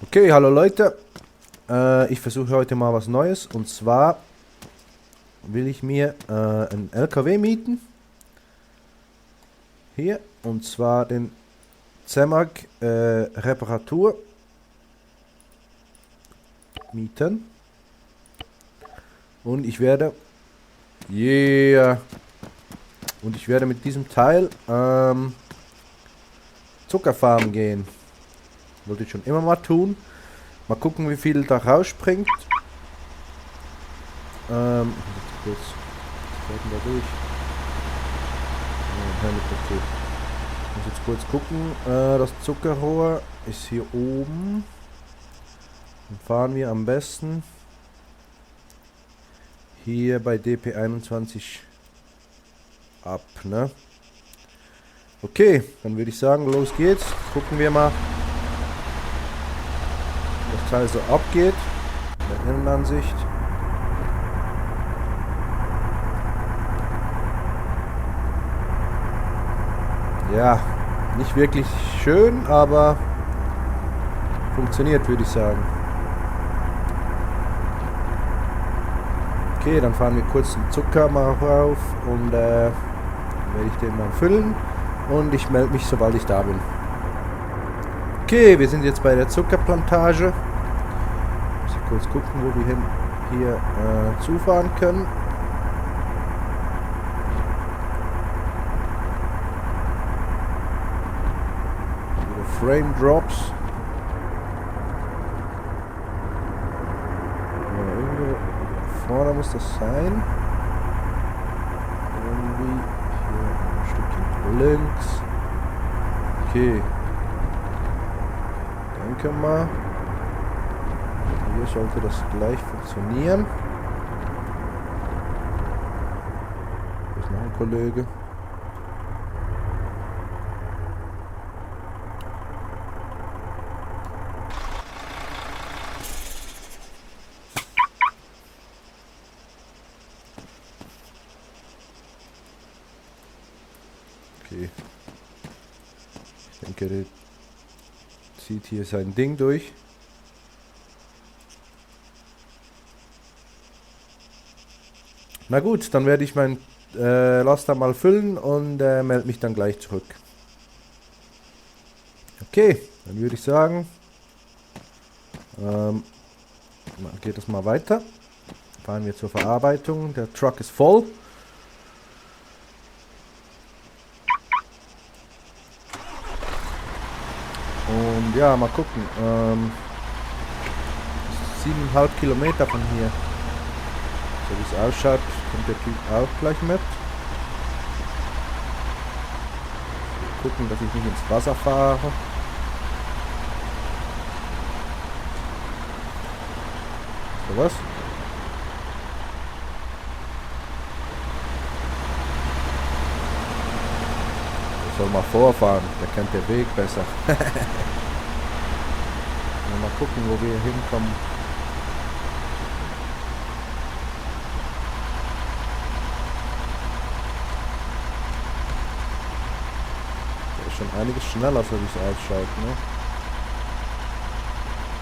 Okay, hallo Leute. Ich versuche heute mal was Neues. Und zwar will ich mir einen LKW mieten. Hier. Und zwar den Zemag Reparatur mieten. Und ich werde... Yeah. Und ich werde mit diesem Teil Zuckerfarmen gehen. Wollte ich schon immer mal tun. Mal gucken, wie viel da rausspringt. Jetzt kurz. Was fährt denn da durch? Helikopter. Ich muss jetzt kurz gucken. Das Zuckerrohr ist hier oben. Dann fahren wir am besten hier bei DP21 ab, ne? Okay, dann würde ich sagen, los geht's. Gucken wir mal, wie das Teil so abgeht. In der Innenansicht. Ja, nicht wirklich schön, aber funktioniert, würde ich sagen. Okay, dann fahren wir kurz den Zucker mal rauf und dann werde ich den mal füllen und ich melde mich, sobald ich da bin. Okay, wir sind jetzt bei der Zuckerplantage. Muss ich kurz gucken, wo wir hier zufahren können. Frame Drops. Ja, irgendwo vorne muss das sein. Irgendwie hier ein Stückchen links. Okay. Denke mal. Hier sollte das gleich funktionieren. Hier ist noch ein Kollege. Okay. Ich denke, der zieht hier sein Ding durch. Na gut, dann werde ich mein Laster mal füllen und melde mich dann gleich zurück. Okay, dann würde ich sagen, geht es mal weiter. Fahren wir zur Verarbeitung. Der Truck ist voll. Und ja, mal gucken. 7,5 Kilometer von hier. So wie es ausschaut, kommt der Typ auch gleich mit. Gucken, dass ich nicht ins Wasser fahre. So was? Ich soll mal vorfahren, der kennt den Weg besser. Mal gucken, wo wir hinkommen. Der ist schon einiges schneller, so wie es ausschaut, ne?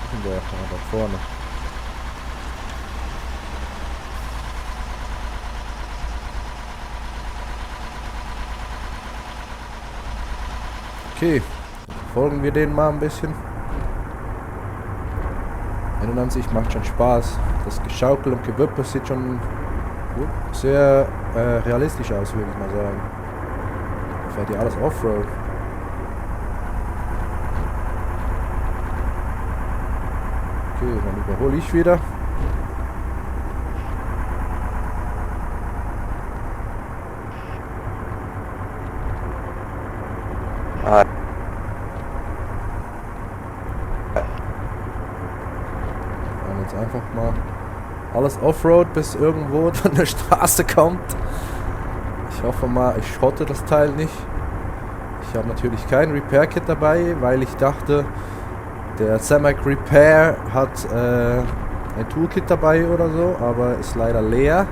Wo ist denn der? Da vorne. Okay, folgen wir denen mal ein bisschen. Innenansicht macht schon Spaß. Das Geschaukel und Gewippe sieht schon sehr realistisch aus, würde ich mal sagen. Da fährt ja alles Offroad. Okay, dann überhole ich wieder. Jetzt einfach mal alles Offroad bis irgendwo von der Straße kommt. Ich hoffe mal, ich schrotte das Teil nicht. Ich habe natürlich kein Repair Kit dabei, weil ich dachte, der Zemag Repair hat ein Toolkit dabei oder so, aber ist leider leer.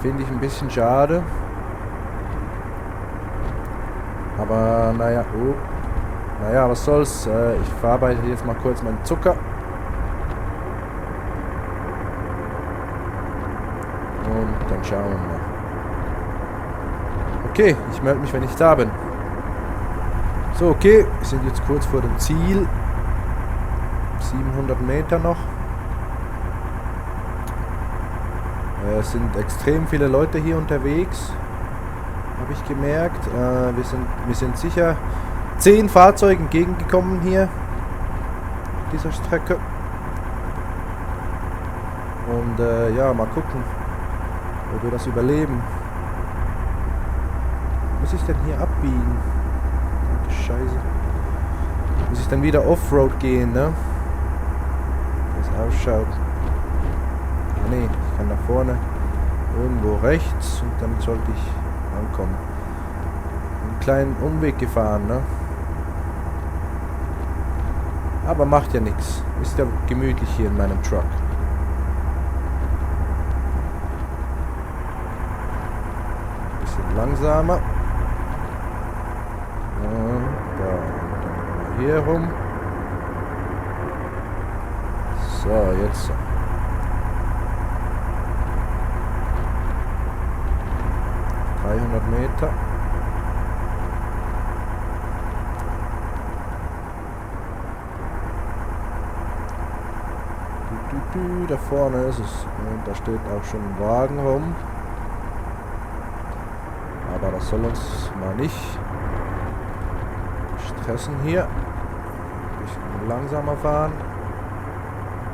Finde ich ein bisschen schade. Aber naja, oh. Naja, was soll's. Ich verarbeite jetzt mal kurz meinen Zucker. Und dann schauen wir mal. Okay, ich melde mich, wenn ich da bin. So, okay, wir sind jetzt kurz vor dem Ziel. 700 Meter noch. Es sind extrem viele Leute hier unterwegs. Habe ich gemerkt. Wir sind sicher 10 Fahrzeuge entgegengekommen hier. Auf dieser Strecke. Und ja, mal gucken, ob wir das überleben. Muss ich denn hier abbiegen? Scheiße. Muss ich dann wieder Offroad gehen, ne? Wie es ausschaut. Ah, nee, ich kann nach vorne. Irgendwo rechts und dann sollte ich ankommen. Einen kleinen Umweg gefahren, ne? Aber macht ja nichts. Ist ja gemütlich hier in meinem Truck. Bisschen langsamer. Und da. Und dann hier rum. So, jetzt. 300 Meter. Da vorne ist es. Und da steht auch schon ein Wagen rum. Aber das soll uns mal nicht stressen hier. Ein bisschen langsamer fahren.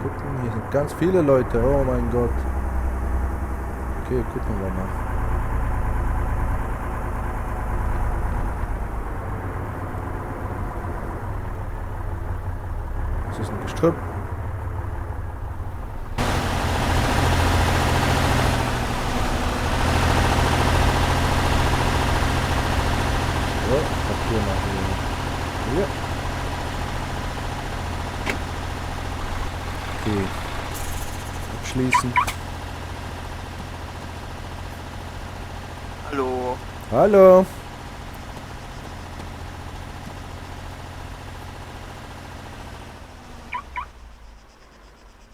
Gucken, hier sind ganz viele Leute. Oh mein Gott. Okay, gucken wir mal. Das ist ein Gestrüpp. So, Papier machen. Hier. Okay. Abschließen. Hallo. Hallo.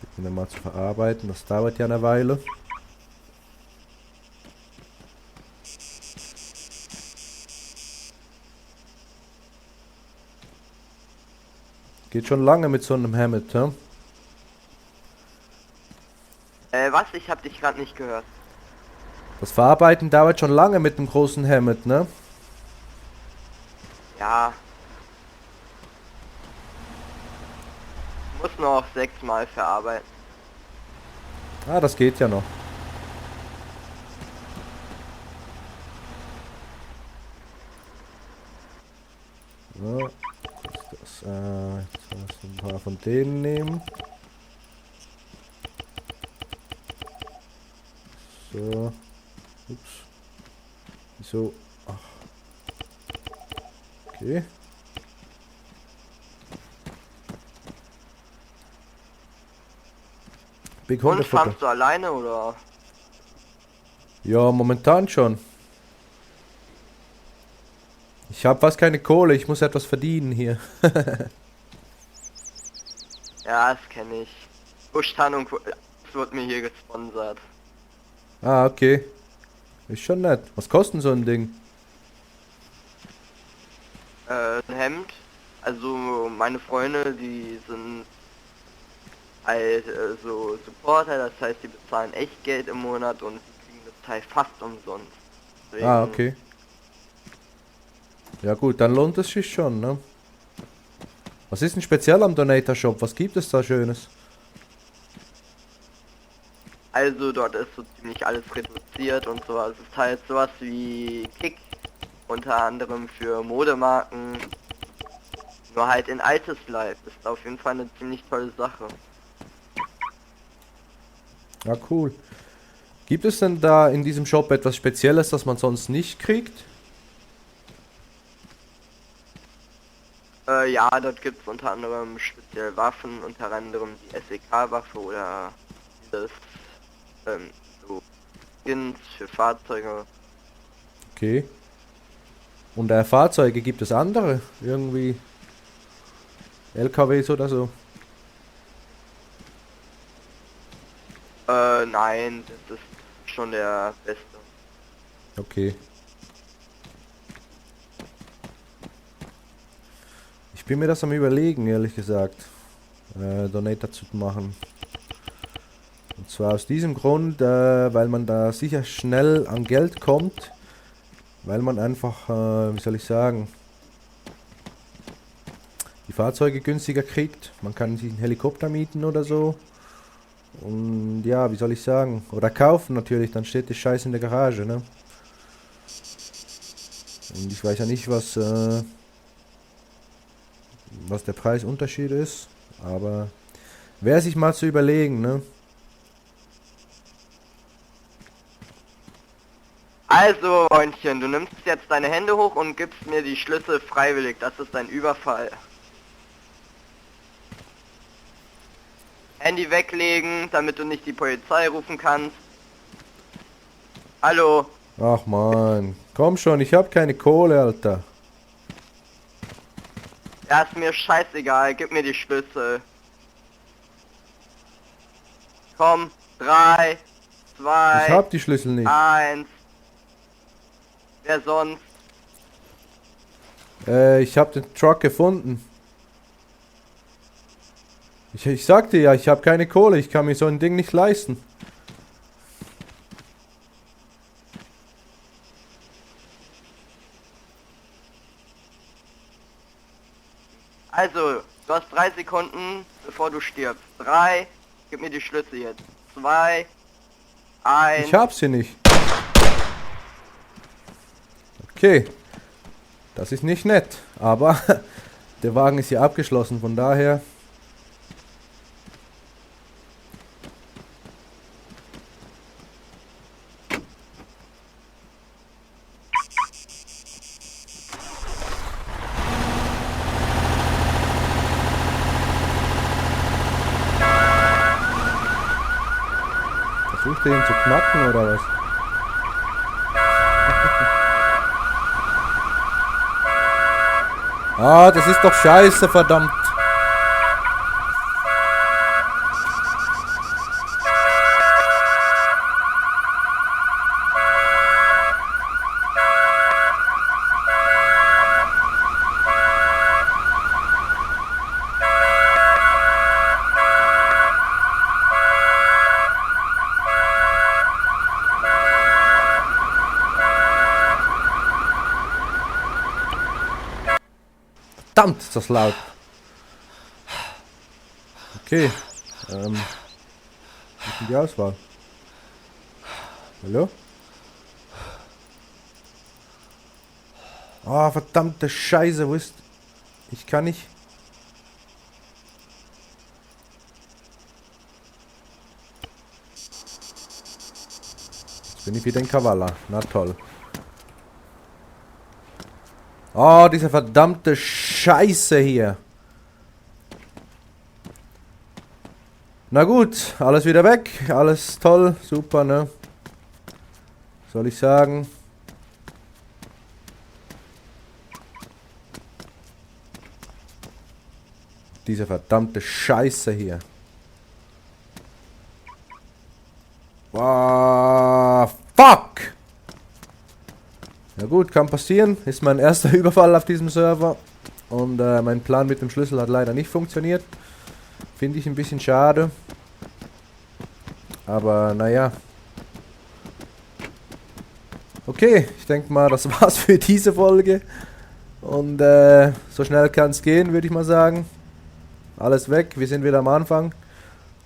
Bitten wir mal zu verarbeiten. Das dauert ja eine Weile. Geht schon lange mit so einem Hammett, ja? Was? Ich hab dich gerade nicht gehört. Das Verarbeiten dauert schon lange mit dem großen Hammett, ne? Ja. Ich muss noch 6-mal verarbeiten. Ah, das geht ja noch. So, jetzt lass ein paar von denen nehmen. So. Ups. Wieso? Ach. Okay. Big Und Hundefutter. fahrst du alleine oder? Ja, momentan schon. Ich habe fast keine Kohle, ich muss etwas verdienen hier. Ja, das kenne ich. Buschtarnung wird mir hier gesponsert. Ah, okay. Ist schon nett. Was kostet denn so ein Ding? Ein Hemd. Also meine Freunde, die sind halt so Supporter, das heißt, die bezahlen echt Geld im Monat und die kriegen das Teil fast umsonst. Deswegen, Ah, okay. Ja gut, dann lohnt es sich schon, ne? Was ist denn speziell am Donator Shop? Was gibt es da Schönes? Also dort ist so ziemlich alles reduziert und so. Es ist halt sowas wie Kick, unter anderem für Modemarken. Nur halt in altes Life. Ist auf jeden Fall eine ziemlich tolle Sache. Ja, cool. Gibt es denn da in diesem Shop etwas Spezielles, das man sonst nicht kriegt? Ja, dort gibt es unter anderem speziell Waffen, unter anderem die SEK-Waffe oder dieses so Skins für Fahrzeuge. Okay. Und Fahrzeuge gibt es andere? Irgendwie LKWs oder so? Nein, das ist schon der beste. Okay. Ich bin mir das am Überlegen, ehrlich gesagt, Donator zu machen. Und zwar aus diesem Grund, weil man da sicher schnell an Geld kommt, weil man einfach, wie soll ich sagen, die Fahrzeuge günstiger kriegt. Man kann sich einen Helikopter mieten oder so. Und ja, wie soll ich sagen, oder kaufen natürlich, dann steht die Scheiße in der Garage, ne? Und ich weiß ja nicht, was der Preisunterschied ist, aber wäre sich mal zu überlegen, ne? Also, Freundchen, du nimmst jetzt deine Hände hoch und gibst mir die Schlüssel freiwillig. Das ist ein Überfall. Handy weglegen, damit du nicht die Polizei rufen kannst. Hallo? Ach man, komm schon, ich hab keine Kohle, Alter. Ja, ist mir scheißegal, gib mir die Schlüssel. Komm, 3, 2, Ich hab die Schlüssel nicht. 1. Wer sonst? Ich hab den Truck gefunden. Ich sagte ja, ich habe keine Kohle, ich kann mir so ein Ding nicht leisten. Also, du hast 3 Sekunden, bevor du stirbst. 3, gib mir die Schlüssel jetzt. 2, 1. Ich hab sie nicht. Okay. Das ist nicht nett, aber der Wagen ist hier abgeschlossen, von daher... Versucht ihr ihn zu knacken oder was? Ah, das ist doch scheiße, verdammt. Verdammt, ist das laut. Okay. Wie ist denn die Auswahl? Hallo? Ah, verdammte Scheiße, wo ist... Ich kann nicht... Jetzt bin ich wieder in Kavala. Na toll. Oh, diese verdammte Scheiße hier. Na gut, alles wieder weg. Alles toll, super, ne? Soll ich sagen? Diese verdammte Scheiße hier. Wow, fuck! Ja gut, kann passieren. Ist mein erster Überfall auf diesem Server. Und mein Plan mit dem Schlüssel hat leider nicht funktioniert. Finde ich ein bisschen schade. Aber naja. Okay, ich denke mal, das war's für diese Folge. Und so schnell kann es gehen, würde ich mal sagen. Alles weg, wir sind wieder am Anfang.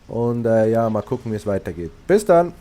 Und ja, mal gucken, wie es weitergeht. Bis dann!